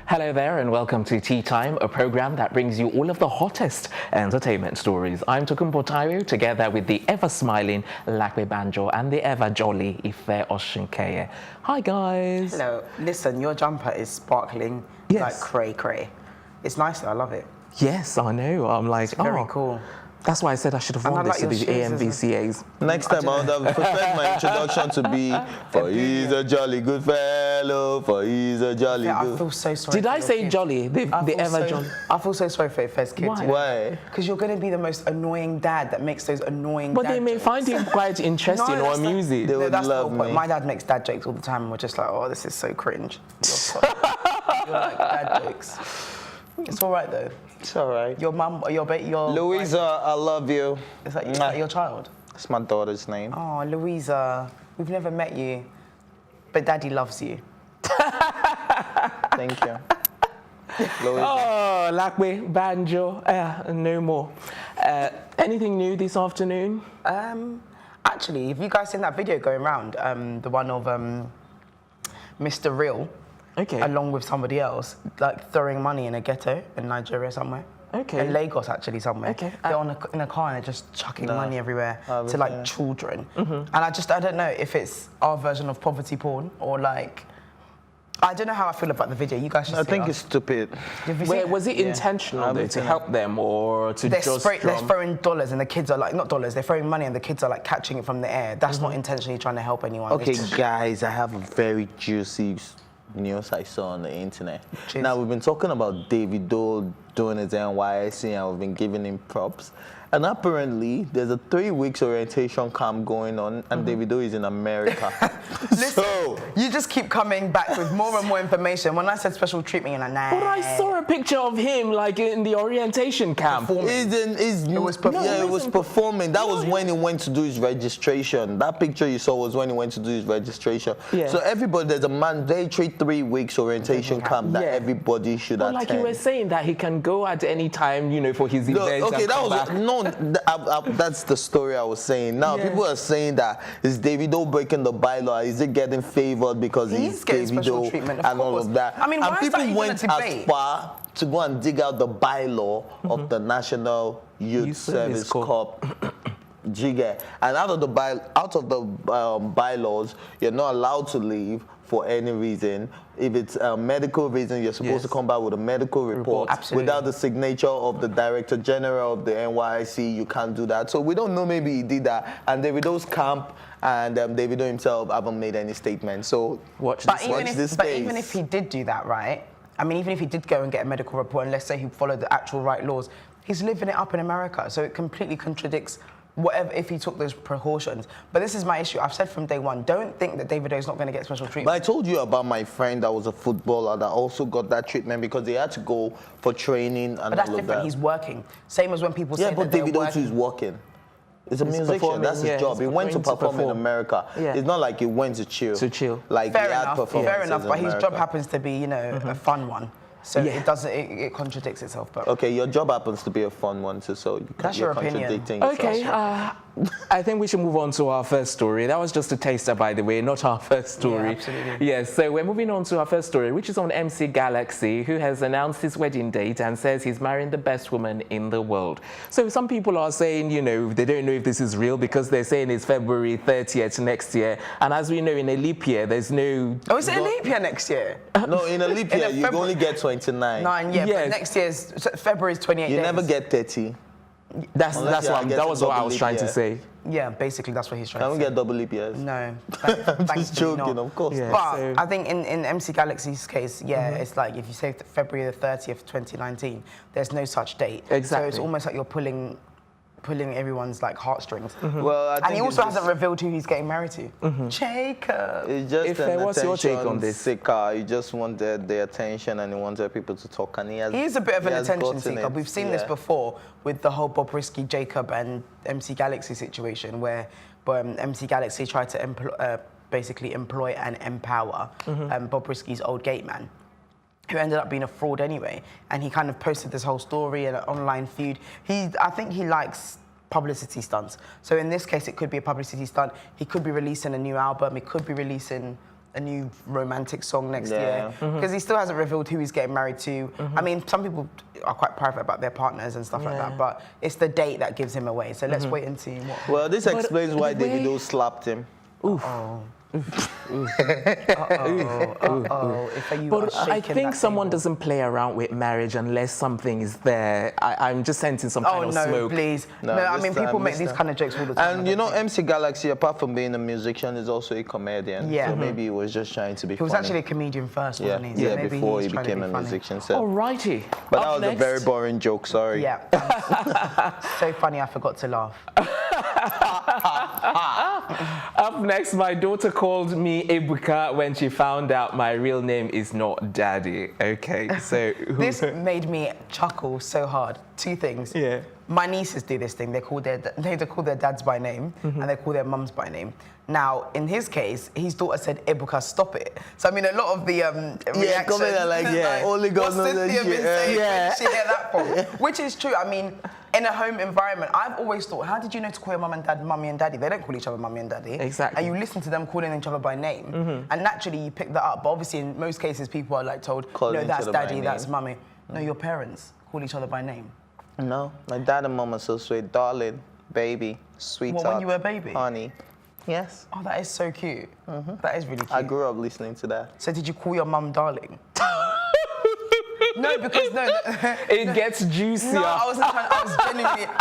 Hello there and welcome to Tea Time, a program that brings you all of the hottest entertainment stories. I'm Tokunbo Taiwo, together with the ever-smiling Lakwe Banjo and the ever-jolly Ife Oshinkeye. Hi guys. Hello. Listen, your jumper is sparkling like cray-cray. It's nice though, I love it. Yes, I know. I'm like, It's very cool. That's why I said I should have worn this to the AMVCAs. Next time I would have preferred my introduction to be, for he's a jolly good fellow, for he's a jolly good... I feel so sorry. Did I say jolly? The ever-jolly? I feel so sorry for Ife's kids. Why? Why? Because you're going to be the most annoying dad that makes those annoying But dad they may jokes. find him quite interesting or amusing. They would that's the love whole point. me. My dad makes dad jokes all the time and we're just like, oh, this is so cringe. You're like dad jokes. It's all right though. It's all right. Your mum, your Louisa, I love you. Is that your child? That's my daughter's name. Oh, Louisa, we've never met you, but Daddy loves you. Thank you. Louisa. Oh, Lakwe, Banjo, no more. Anything new this afternoon? Actually, have you guys seen that video going around? The one of Mr. Real, along with somebody else, like throwing money in a ghetto in Nigeria somewhere. In Lagos, actually, somewhere. They're in a car and they're just chucking money everywhere to like children. And I don't know if it's our version of poverty porn or like, I don't know how I feel about the video. You guys should I think it's stupid. Was it intentional though, to help them or to they're just they're throwing dollars and the kids are like, not dollars, they're throwing money and the kids are like catching it from the air. That's not intentionally trying to help anyone. Okay, guys, I have a very juicy news I saw on the internet. Now, we've been talking about Davido doing his NYSC and we've been giving him props. And apparently, there's a 3 weeks orientation camp going on, and Davido is in America. Listen, you just keep coming back with more and more information. When I said special treatment, you're like, nah. But I saw a picture of him, like, in the orientation camp. It was performing. That was when he went to do his registration. That picture you saw was when he went to do his registration. So everybody, there's a mandatory 3 weeks orientation camp that everybody should attend. Like you were saying that he can go at any time, you know, for his events. Okay, that was that's the story I was saying. Now people are saying that is Davido breaking the bylaw? Is it getting favored because he's Davido and all of that? I mean, and people went as far to go and dig out the bylaw of the National Youth Service Corps. Jigga. And out of the bylaws, you're not allowed to leave for any reason. If it's a medical reason, you're supposed to come back with a medical report. Without the signature of the Director General of the NYSC, you can't do that. So we don't know, maybe he did that. And Davido's camp and Davido himself haven't made any statements. So watch this space. But even if he did do that, right? I mean, even if he did go and get a medical report, and let's say he followed the actual right laws, he's living it up in America. So it completely contradicts whatever if he took those precautions. But this is my issue. I've said from day one, don't think that Davido is not going to get special treatment. But I told you about my friend that was a footballer that also got that treatment because he had to go for training and all of that. But that's different. He's working. Same as when people say but that Davido too is working. He's a musician. That's his job. He went to perform in America. It's not like he went to chill. Like fair enough. But his job happens to be, you know, a fun one. So it contradicts itself. But okay, your job happens to be a fun one too, so you're contradicting yourself. Okay, I think we should move on to our first story. That was just a taster, by the way, not our first story. Yeah, absolutely. Yes, so we're moving on to our first story, which is on MC Galaxy, who has announced his wedding date and says he's marrying the best woman in the world. So some people are saying, you know, they don't know if this is real because they're saying it's February 30th next year. And as we know, in a leap year, there's no... Oh, is it a leap year next year? No, in a leap year, you only get 29. But next year's February is 28 days. You never get 30. That was what I was trying to say. Yeah, basically that's what he's trying to say. Can we get double leap years? No. I'm just joking, of course. Yeah, but I think in MC Galaxy's case, it's like if you say February the 30th, 2019, there's no such date. Exactly. So it's almost like you're pulling everyone's like heartstrings. Well, I think he also hasn't revealed who he's getting married to. Jacob. It's just what's your take on this? Seeker. He just wanted the attention and he wanted people to talk. And he is a bit of an attention seeker. We've seen this before with the whole Bob Risky, Jacob and MC Galaxy situation where MC Galaxy tried to basically employ and empower Bob Risky's old gate man, who ended up being a fraud anyway. And he kind of posted this whole story and an online feud. I think he likes publicity stunts. So in this case, it could be a publicity stunt. He could be releasing a new album. He could be releasing a new romantic song next year, because he still hasn't revealed who he's getting married to. I mean, some people are quite private about their partners and stuff like that, but it's the date that gives him away. So let's wait and see what. Well, this explains why Davido slapped him. Oof. But I think someone doesn't play around with marriage unless something is there. I'm just sensing some kind of smoke. Oh no, please. No, I mean, people make these kind of jokes all the time. And you know, MC Galaxy, apart from being a musician, is also a comedian. Yeah. So maybe he was just trying to be funny. He was actually a comedian first, wasn't he? Yeah, before he became a musician. So. Alrighty. But that was a very boring joke, sorry. Yeah. So funny, I forgot to laugh. Up next, my daughter called me Ebuka when she found out my real name is not Daddy. Okay, so... This made me chuckle so hard. Two things. Yeah. My nieces do this thing. They call their dads by name and they call their mums by name. Now, in his case, his daughter said, Ebuka, stop it. So, I mean, a lot of the reactions... only God knows that shit. Where did she hear that from? Which is true. I mean, in a home environment, I've always thought, how did you know to call your mum and dad mummy and daddy? They don't call each other mummy and daddy. Exactly. And you listen to them calling each other by name. And naturally, you pick that up. But obviously, in most cases, people are like told, no, that's daddy, that's mummy. No, your parents call each other by name. No, my dad and mum are so sweet. Darling, baby, sweetheart. What, when you were a baby? Honey. Yes. Oh, that is so cute. That is really cute. I grew up listening to that. So did you call your mum darling? No, because it gets juicier. No, I wasn't trying.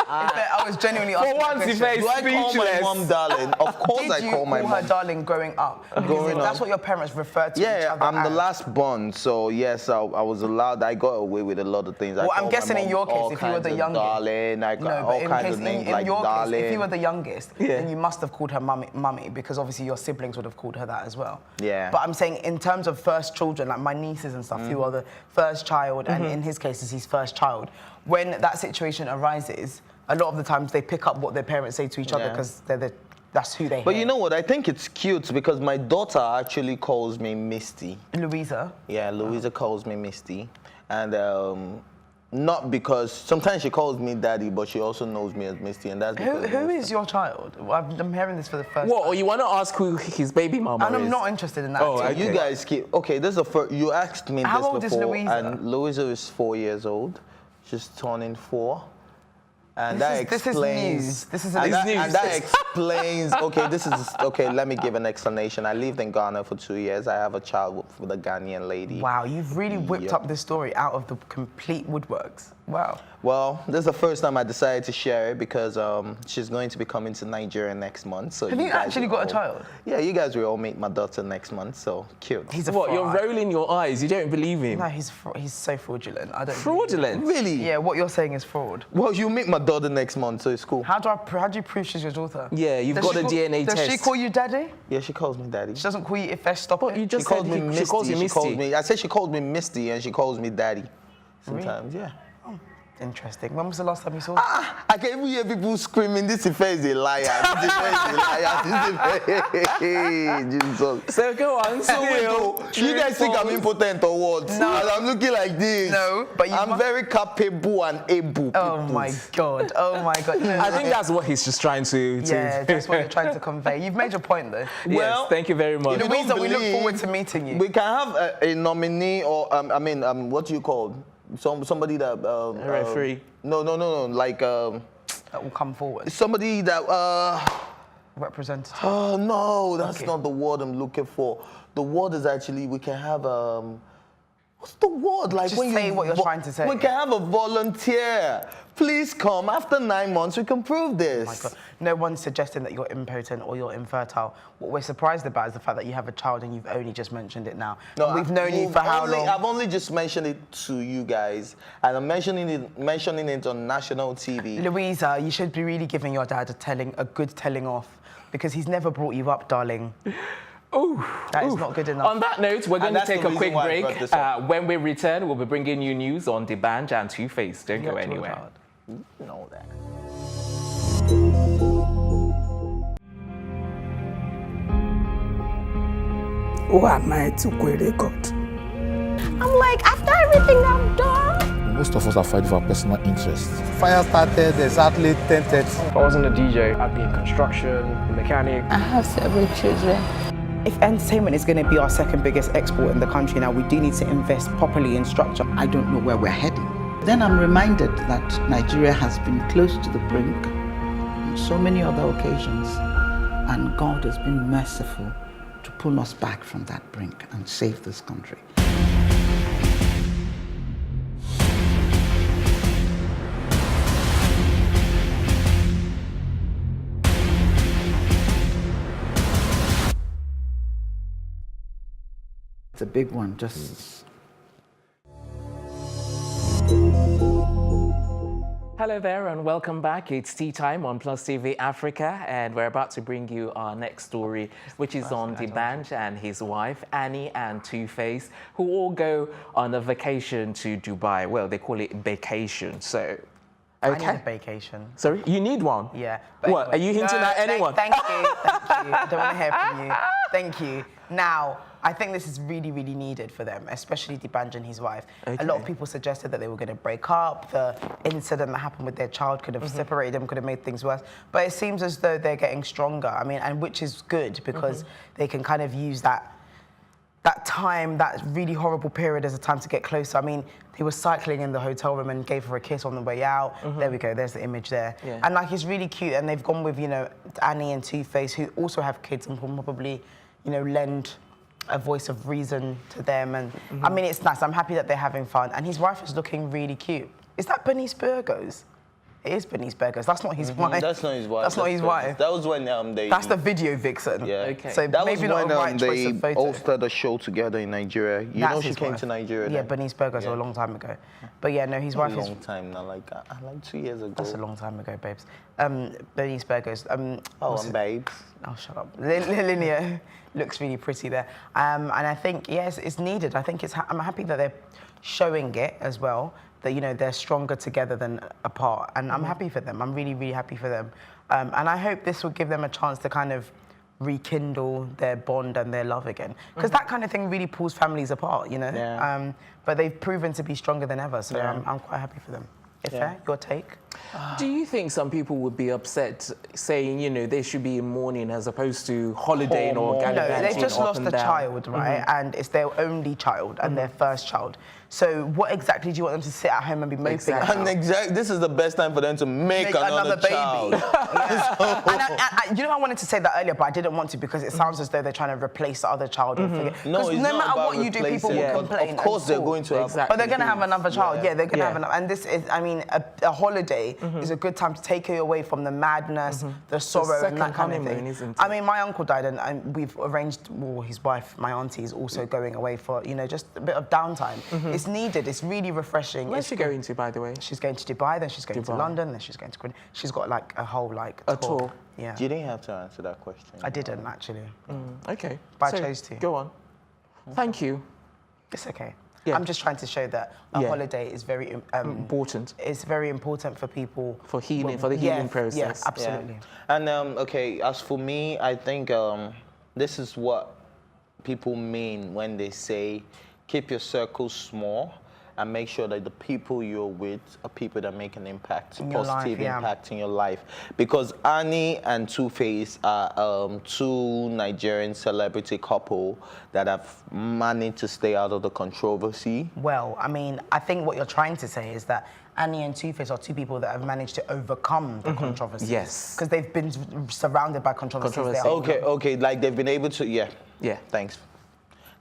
I was genuinely asking. For once, if I do I call my mom darling? Of course, I call my mom. Did you call her darling growing up? That's what your parents refer to each other. Yeah, I'm the last born, so yes, I was allowed. I got away with a lot of things. Well, I'm guessing in your case, if you were the youngest, darling, I got all kinds of names like darling. Case, if you were the youngest, then you must have called her mummy, because obviously your siblings would have called her that as well. Yeah. But I'm saying in terms of first children, like my nieces and stuff, who are the first child, and in his case, is his first child. When that situation arises, a lot of the times they pick up what their parents say to each other because that's who they But hear. you know what? I think it's cute because my daughter actually calls me Misty. Louisa? Yeah, Louisa calls me Misty. And not because, sometimes she calls me Daddy, but she also knows me as Misty, and that's because... Who is your child? I'm hearing this for the first What, time. or you want to ask who his baby mama is? And I'm not interested in that. Oh, okay. You guys keep... Okay, this is the first... You asked me How this old before. Is Louisa? And Louisa is 4 years old. She's turning 4. And that explains... This is news. And that explains... Okay, let me give an explanation. I lived in Ghana for 2 years. I have a child with a Ghanaian lady. Wow, you've really whipped up this story out of the complete woodworks. Wow. Well, this is the first time I decided to share it because she's going to be coming to Nigeria next month. So have you actually got a child? Yeah, you guys will all meet my daughter next month, so cute. He's a What, you're rolling your eyes? You don't believe him? No, he's so fraudulent. I don't. Fraudulent? Really? Yeah, what you're saying is fraud. Well, you meet my daughter next month, so it's cool. How do you prove she's your daughter? Yeah, you've got a DNA test. Does she call you daddy? Yeah, she calls me daddy. She doesn't call you Ifesh, stop it? You just she calls me Misty. She calls you Misty. I said she calls me Misty and she calls me daddy. Sometimes, yeah. Oh, interesting. When was the last time you saw her? I can even hear people screaming, this Ife is a liar, this Ife is a liar, this Ife. Jesus. So go on, You guys think I'm impotent or what? No. I'm looking like this. No, but I'm very capable and able. Oh my God. Oh my God. No, I think that's what he's just trying to... Yeah, that's what you're trying to convey. You've made your point though. Well, yes, thank you very much. Louisa, we look forward to meting you. We can have a nominee or, what do you call? Somebody that... a referee. No, like... that will come forward. Somebody that... Representative. Oh, no, that's not the word I'm looking for. The word is actually, we can have... what's the word? Like just when say what you're trying to say. We can have a volunteer. Please come. After 9 months, we can prove this. Oh my God. No one's suggesting that you're impotent or you're infertile. What we're surprised about is the fact that you have a child and you've only just mentioned it now. No, we've known you for how long? I've only just mentioned it to you guys, and I'm mentioning it on national TV. Louisa, you should be really giving your dad a good telling off, because he's never brought you up, darling. Ooh, that is not good enough. On that note, we're going to take a quick break. When we return, we'll be bringing you news on D'banj and Two-Face. Don't go anywhere. You know that. Who am I to quit a God? I'm like, after everything I've done. Most of us are fighting for our personal interests. Fire started exactly 10:30. If I wasn't a DJ, I'd be in construction, a mechanic. I have several children. If entertainment is going to be our second biggest export in the country now, we do need to invest properly in structure. I don't know where we're heading. Then I'm reminded that Nigeria has been close to the brink on so many other occasions, and God has been merciful to pull us back from that brink and save this country. It's a big one, just... Hello there and welcome back. It's Tea Time on Plus TV Africa, and we're about to bring you our next story, which is on D'banj and his wife, Annie and Two-Face, who all go on a vacation to Dubai. Well, they call it Baecation, so... Okay. I need a vacation. Sorry? You need one? Yeah. What? Are you hinting at anyone? Thank you. I don't want to hear from you. Thank you. Now, I think this is really, really needed for them, especially D'banj and his wife. Okay. A lot of people suggested that they were going to break up. The incident that happened with their child could have separated them, could have made things worse. But it seems as though they're getting stronger. I mean, and which is good because they can kind of use that time, that really horrible period as a time to get closer. I mean, he was cycling in the hotel room and gave her a kiss on the way out. There we go, there's the image there. Yeah. And like, it's really cute. And they've gone with, you know, Annie and Two-Face, who also have kids and can probably, you know, lend a voice of reason to them. And I mean, it's nice. I'm happy that they're having fun. And his wife is looking really cute. Is that Bernice Burgos? It is Bernice Burgos. That's not his wife. That's not his wife. That's not his wife. That was when they... That's the video vixen. Yeah. Okay. So that maybe was not when a right choice of photo. all started a show together in Nigeria. You know she came to Nigeria. Yeah, Bernice Burgos a long time ago. But yeah, no, his wife is... A long time now, like 2 years ago. That's a long time ago, babes. Bernice Burgos. Babes. Oh, shut up. Linnea looks really pretty there. And I think, yes, it's needed. I think I'm happy that they're showing it as well, that, you know, they're stronger together than apart. And I'm happy for them. I'm really, really happy for them. And I hope this will give them a chance to kind of rekindle their bond and their love again. Because that kind of thing really pulls families apart, you know? Yeah. But they've proven to be stronger than ever, so I'm quite happy for them. Your take? Do you think some people would be upset saying, you know, they should be in mourning as opposed to holidaying or gallivanting? No, they've just lost a child, right? And it's their only child and their first child. So what exactly do you want them to sit at home and be moping about? And this is the best time for them to make another baby. Child. And you know, I wanted to say that earlier, but I didn't want to because it sounds as though they're trying to replace the other child. No, it's no matter what you do, people will complain. Of course, they're going to have. But they're going to have another child. Yeah, they're going to have another. And this is, I mean, a holiday is a good time to take you away from the madness, the sorrow, and that kind of thing. I mean, my uncle died, and we've arranged. Well, his wife, my auntie, is also going away for, you know, just a bit of downtime. It's needed. It's really refreshing. Where's she going to, by the way? She's going to Dubai, then she's going to London, then she's going to... She's got like a whole tour. Yeah. You didn't have to answer that question. I didn't, actually. Okay. But I chose to. Go on. Thank you. It's okay. Yeah. I'm just trying to show that a holiday is very important. It's very important for people. For healing, for the healing process. Yeah, absolutely. Yeah. And okay, as for me, I think this is what people mean when they say keep your circle small and make sure that the people you're with are people that make an impact, positive impact in your life. Because Annie and Two-Face are two Nigerian celebrity couple that have managed to stay out of the controversy. Well, I mean, I think what you're trying to say is that Annie and Two-Face are two people that have managed to overcome the controversy. Yes. Because they've been surrounded by controversies. Okay, like they've been able to, yeah, thanks.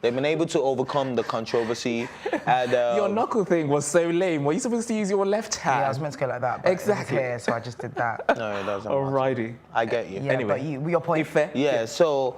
They've been able to overcome the controversy. And, your knuckle thing was so lame. Were you supposed to use your left hand? Yeah, I was meant to go like that. But exactly. It was here, so I just did that. No, it doesn't. Alrighty. I get you. Yeah, anyway, but your point. Fair. Yeah. So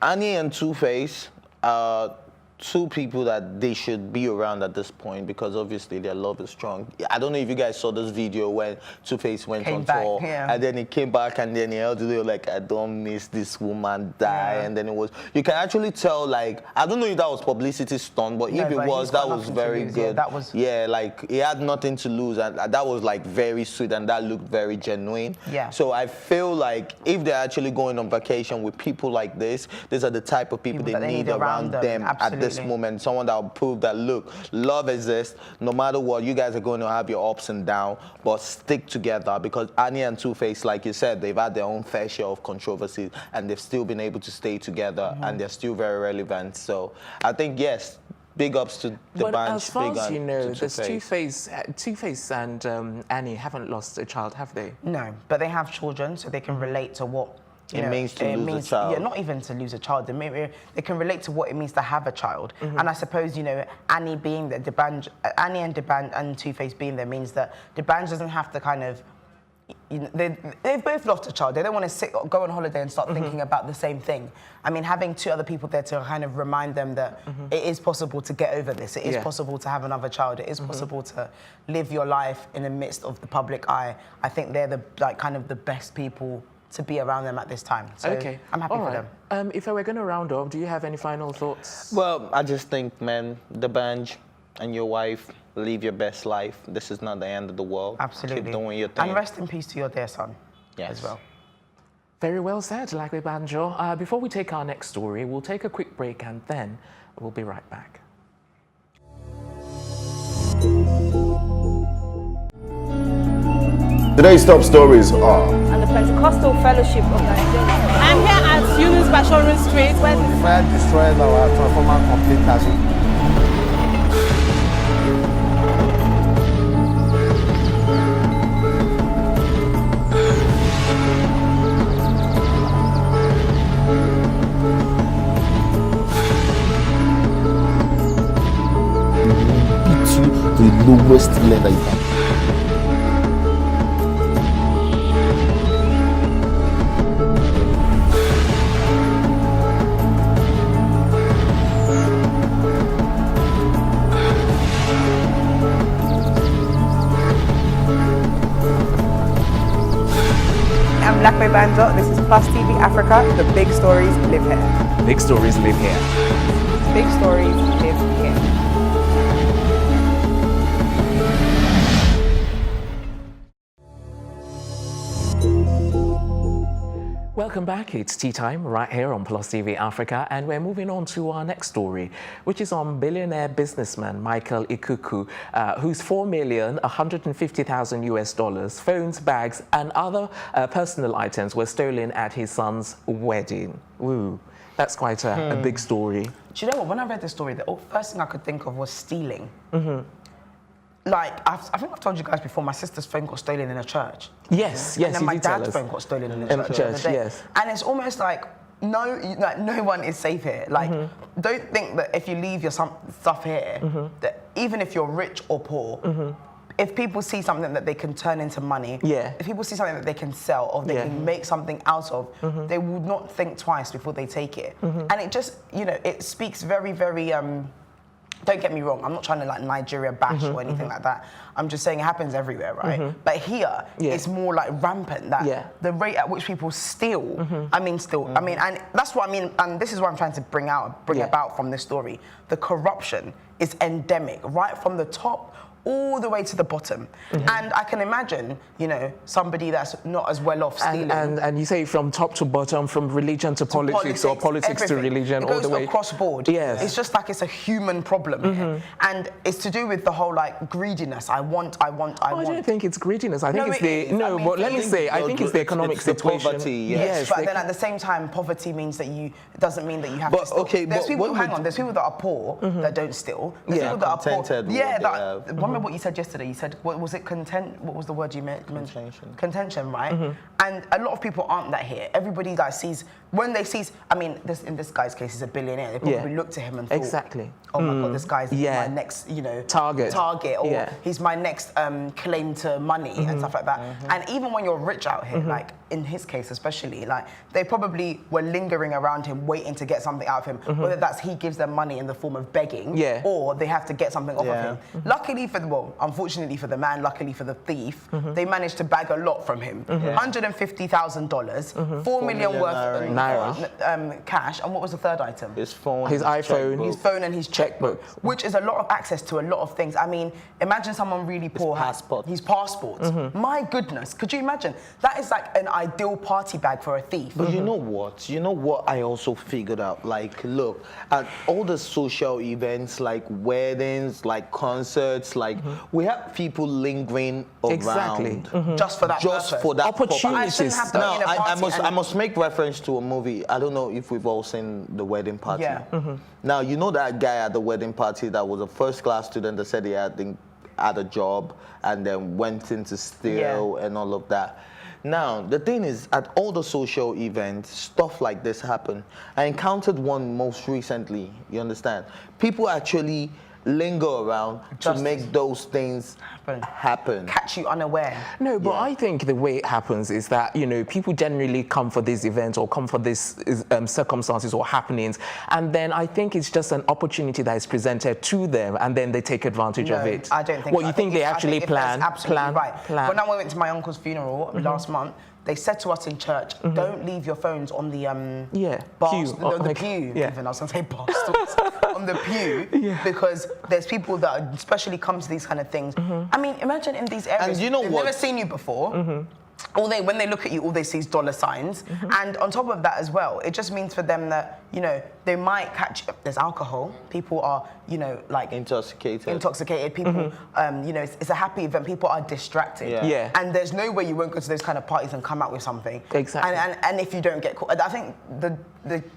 Annie and Two-Face are two people that they should be around at this point because obviously their love is strong. I don't know if you guys saw this video when Two-Face went on tour and then he came back and then he held it like, I don't miss this woman die. And then it was, you can actually tell, like, I don't know if that was publicity stunt, but if it was, that was very good. Yeah, that was... yeah, like he had nothing to lose and that was like very sweet and that looked very genuine. Yeah. So I feel like if they're actually going on vacation with people like this, these are the type of people they need around them at this this moment, someone that will prove that, look, love exists. No matter what, you guys are going to have your ups and downs, but stick together, because Annie and Two-Face, like you said, they've had their own fair share of controversies, and they've still been able to stay together, and they're still very relevant. So I think, yes, big ups to the But bunch. as far as you know, there's Two-Face and Annie haven't lost a child, have they? No, but they have children, so they can relate to what it means to lose a child. Yeah, not even to lose a child. They can relate to what it means to have a child. And I suppose, you know, Annie being there, Annie and D'banj and Two-Face being there means that D'banj doesn't have to kind of, you know, they've both lost a child. They don't want to go on holiday and start thinking about the same thing. I mean, having two other people there to kind of remind them that it is possible to get over this. It is possible to have another child. It is possible to live your life in the midst of the public eye. I think they're the kind of the best people to be around them at this time. So I'm happy for them. If I were going to round off, do you have any final thoughts? Well, I just think, man, D'banj and your wife, live your best life. This is not the end of the world. Absolutely. Keep doing your thing. And rest in peace to your dear son as well. Very well said, Lagwe Banjo. Before we take our next story, we'll take a quick break and then we'll be right back. Today's top stories are And the Pentecostal Fellowship of Nigeria. I'm here at Yunus Bashorin Street, where The fire destroyed our transformer completely. the lowest level you can. I'm Lagwe Banjo. This is Plus TV Africa. The big stories live here. Big stories live here. Big stories live here. Welcome back. It's tea time right here on Plus TV Africa, and we're moving on to our next story, which is on billionaire businessman Michael Ebuka, whose $4,150,000 US, phones, bags, and other personal items were stolen at his son's wedding. Ooh, that's quite a big story. Do you know what? When I read the story, the first thing I could think of was stealing. Like, I think I've told you guys before, my sister's phone got stolen in a church. Yes, and then my dad's phone got stolen in a church. the other day. Yes. And it's almost like no one is safe here. Like, don't think that if you leave your stuff here, that even if you're rich or poor, if people see something that they can turn into money, if people see something that they can sell or they can make something out of, they would not think twice before they take it. And it just, you know, it speaks very, very, don't get me wrong, I'm not trying to like Nigeria bash or anything like that. I'm just saying it happens everywhere, right? But here, it's more like rampant, that the rate at which people steal, I mean, and that's what I mean, and this is what I'm trying to bring about from this story. The corruption is endemic, right from the top all the way to the bottom. And I can imagine, you know, somebody that's not as well off stealing. And you say from top to bottom, from religion to politics, or politics everything. to religion, it goes all the way across board. Yes. It's just like it's a human problem here. And it's to do with the whole like greediness. I want. I don't think it's greediness. I think it's I think it's the economic situation. Poverty, yes. But then at the same time, poverty means that doesn't mean that you have to steal. Okay, there's people, there's people that are poor that don't steal. There's people that are poor. Remember what you said yesterday? You said, what was it? What was the word you meant? Contention, right? And a lot of people aren't that here. Everybody that sees, when they see, I mean, in this guy's case, he's a billionaire. They probably looked at him and thought, oh my God, this guy's my next, you know, target, or he's my next claim to money and stuff like that. And even when you're rich out here, like in his case especially, like they probably were lingering around him, waiting to get something out of him. Whether that's he gives them money in the form of begging, or they have to get something off of him. Luckily for well, unfortunately for the man, luckily for the thief, they managed to bag a lot from him. $150,000, 4 million worth of cash, and what was the third item? His phone, his iPhone, his phone and his checkbook, which is a lot of access to a lot of things. I mean, imagine someone really poor. His passport. My goodness, could you imagine? That is like an ideal party bag for a thief. But you know what? You know what I also figured out? Like, look, at all the social events, like weddings, like concerts, like we have people lingering around. Just for that Just for that opportunities. Now, I must make reference to a movie. I don't know if we've all seen The Wedding Party. Yeah. Now, you know that guy at the wedding party that was a first-class student that said he had a job and then went in to steal and all of that. Now, the thing is, at all the social events, stuff like this happen. I encountered one most recently, you understand? People actually linger around to make those things happen. Catch you unaware. No, but I think the way it happens is that, you know, people generally come for these events or come for these circumstances or happenings, and then I think it's just an opportunity that is presented to them, and then they take advantage of it. I don't think. Well, you think they actually plan? Absolutely right. When I went to my uncle's funeral last month, they said to us in church, don't leave your phones on the pew. Even I was going to say bars. On the pew, because there's people that especially come to these kind of things. I mean, imagine in these areas, and you know they've never seen you before. When they look at you, all they see is dollar signs. And on top of that as well, it just means for them that, you know, they might catch, there's alcohol. People are, you know, like intoxicated. People, you know, it's a happy event. People are distracted. And there's no way you won't go to those kind of parties and come out with something. Exactly. And if you don't get caught, I think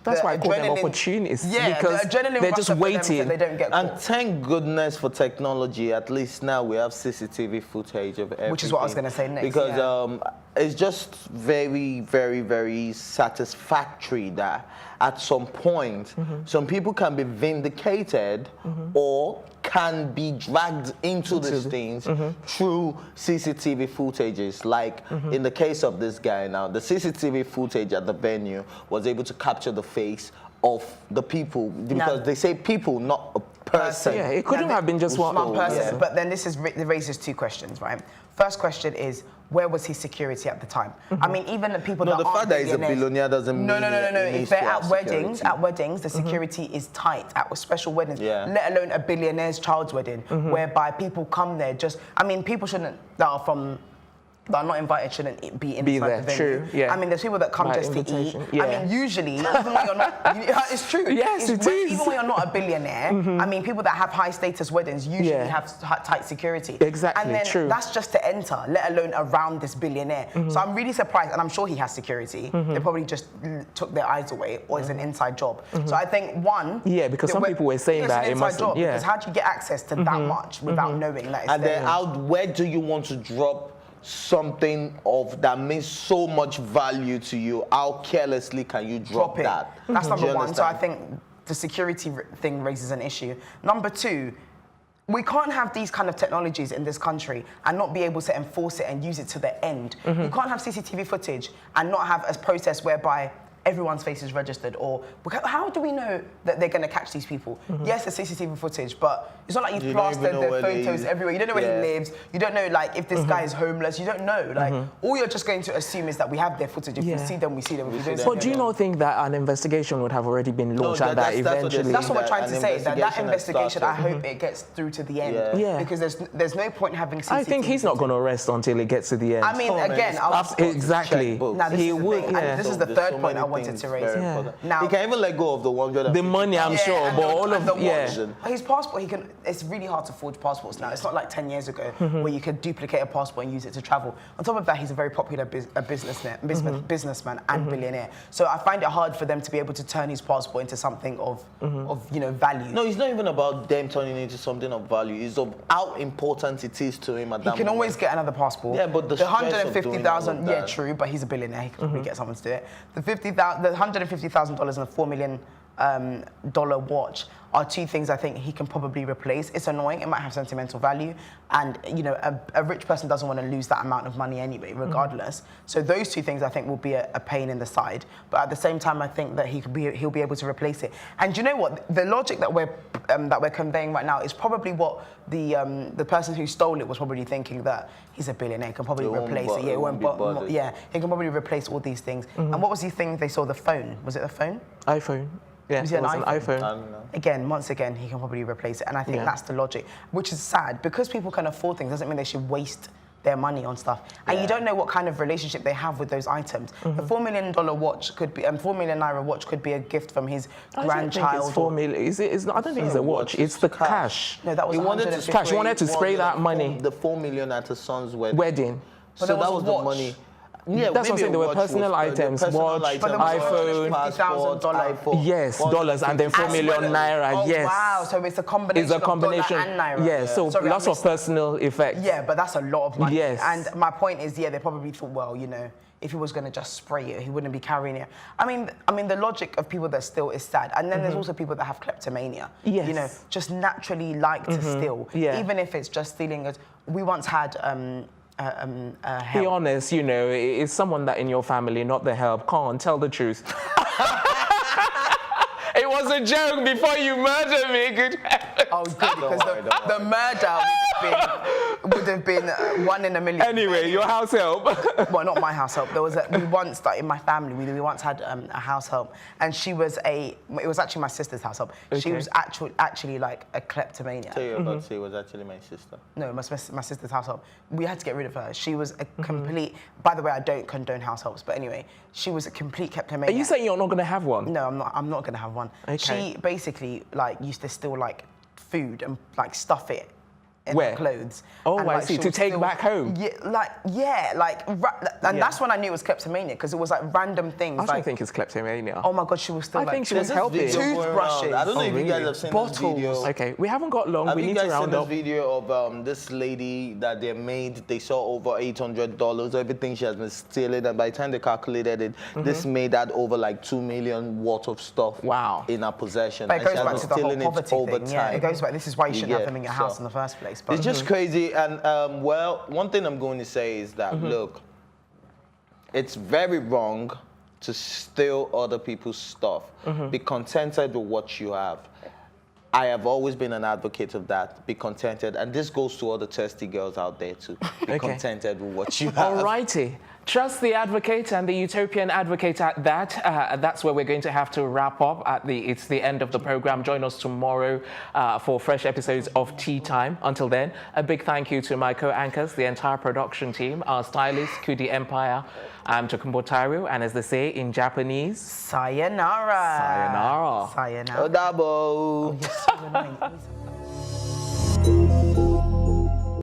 that's why I call them opportunities. Because the they're just waiting. So they don't get caught. And thank goodness for technology. At least now we have CCTV footage of everything. Which is what I was going to say next. Because it's just very, very, very satisfactory that at some point, some people can be vindicated or can be dragged into these things through CCTV footages. Like in the case of this guy now, the CCTV footage at the venue was able to capture the face of the people, because they say people, not a person. Yeah, it couldn't have been just one person. But then this raises two questions, right? First question is, where was his security at the time? I mean, even the people that aren't the fact that he's a billionaire doesn't mean... No. If they're at weddings, the security is tight. At special weddings, let alone a billionaire's child's wedding, whereby people come there just... I mean, people that are not invited shouldn't be inside the venue. True, yeah. I mean, there's people that come just to eat. I mean, usually, even when you're not... It's true. Yes, it is. Even when you're not a billionaire, I mean, people that have high-status weddings usually have tight security. Exactly, and then true. That's just to enter, let alone around this billionaire. So I'm really surprised, and I'm sure he has security. They probably just took their eyes away, or it's an inside job. So I think, one... Yeah, because some people were saying that it must... Because how do you get access to that much without knowing that it's and there? Then where do you want to drop something of that means so much value to you? How carelessly can you drop that? That's number one. So I think the security thing raises an issue. Number two, we can't have these kind of technologies in this country and not be able to enforce it and use it to the end. You can't have CCTV footage and not have a process whereby everyone's face is registered, or how do we know that they're going to catch these people? Yes, there's CCTV footage, but it's not like you plastered their photos everywhere. You don't know where he lives. You don't know, like, if this guy is homeless. You don't know. Like, all you're just going to assume is that we have their footage. If we see them, we see them. If we don't but do you not think that an investigation would have already been launched and that eventually... That's what we're trying to say, that investigation, I hope it gets through to the end. Yeah. Because there's no point having CCTV. I think he's not going to rest until it gets to the end. I mean, again, exactly. Now, this is the third point I wanted to raise. Now, he can even let go of the 100. The money, I'm sure, but all of his passport, it's really hard to forge passports now. It's not like 10 years ago where you could duplicate a passport and use it to travel. On top of that, he's a very popular businessman and billionaire. So I find it hard for them to be able to turn his passport into something of value. No, it's not even about them turning it into something of value. It's of how important it is to him at that moment. He can always get another passport. Yeah, but the 150,000, yeah, true, but he's a billionaire. He could probably get someone to do it. The $150,000 and the 4 million dollar watch are two things I think he can probably replace. It's annoying, it might have sentimental value, and you know, a rich person doesn't want to lose that amount of money anyway, regardless. So those two things I think will be a pain in the side, but at the same time I think that he'll be able to replace it. And you know what? The logic that we're conveying right now is probably what the person who stole it was probably thinking, that he's a billionaire, he can probably replace it. Yeah, he can probably replace all these things. And what was the thing they saw? The phone? Was it the phone? iPhone. Yeah, was it an iPhone? I don't know. Again, once again, he can probably replace it. And I think that's the logic, which is sad, because people can afford things doesn't mean they should waste their money on stuff. And you don't know what kind of relationship they have with those items. A $4 million watch could be, $4 million naira watch could be a gift from his grandchild. I don't think it's 4 million. It's not, I don't think it's a watch. It's the cash. No, that was he wanted to cash. He wanted to spray that money. The 4 million at his son's wedding. But so that was the money. Yeah, that's what I'm saying. There were personal items, watch, iPhone, $50,000. Yes, dollars, and then 4 million naira. Oh, yes. Wow, so it's a combination. Of dollar and naira. Yes, so sorry, lots of personal effects. Yeah, but that's a lot of money. Yes. And my point is, yeah, they probably thought, well, you know, if he was going to just spray it, he wouldn't be carrying it. I mean, the logic of people that steal is sad. And then there's also people that have kleptomania. Yes. You know, just naturally like to steal. Yeah. Even if it's just stealing. We once had Be honest, you know, it's someone that in your family, not the help. Come on, tell the truth. It was a joke before you murder me. Good. Oh, good, because the murder would have been 1 in a million. Anyway, your house help. Well, not my house help. There was we once, like, in my family, we once had a house help, and she was it was actually my sister's house help. Okay. She was actually like a kleptomaniac. So you're about to say it was actually my sister? No, my sister's house help. We had to get rid of her. She was a complete, by the way, I don't condone house helps, but anyway, she was a complete kleptomaniac. Are you saying you're not going to have one? No, I'm not going to have one. Okay. She basically like used to steal like food and like stuff it in her clothes. Oh, and, I like, see. To take back home. And that's when I knew it was kleptomania, because it was like random things. I don't think it's kleptomania. Oh my God, she was still. I think she was helping. Toothbrushes. I don't know if you guys have seen this video. Okay, we haven't got long. We need to round up. Have you guys seen this video of this lady that they saw over $800, everything she has been stealing, and by the time they calculated it, this made that over like 2 million worth of stuff. Wow. In her possession. But it and goes back to the whole poverty thing. Time. Yeah, it goes back. This is why you shouldn't have them in your house in the first place. But it's just crazy, and well, one thing I'm going to say is that look, it's very wrong to steal other people's stuff. Be contented with what you have. I have always been an advocate of that. Be contented, and this goes to all the thirsty girls out there too. Be contented with what you have. Alrighty. Trust the Advocate and the Utopian Advocate at that. That's where we're going to have to wrap up. It's the end of the program. Join us tomorrow for fresh episodes of Tea Time. Until then, a big thank you to my co-anchors, the entire production team, our stylist, Kudi Empire. I'm Tokumbo Tairu, and as they say in Japanese, sayonara. Sayonara. Sayonara. Odabo. Oh, you're so annoying.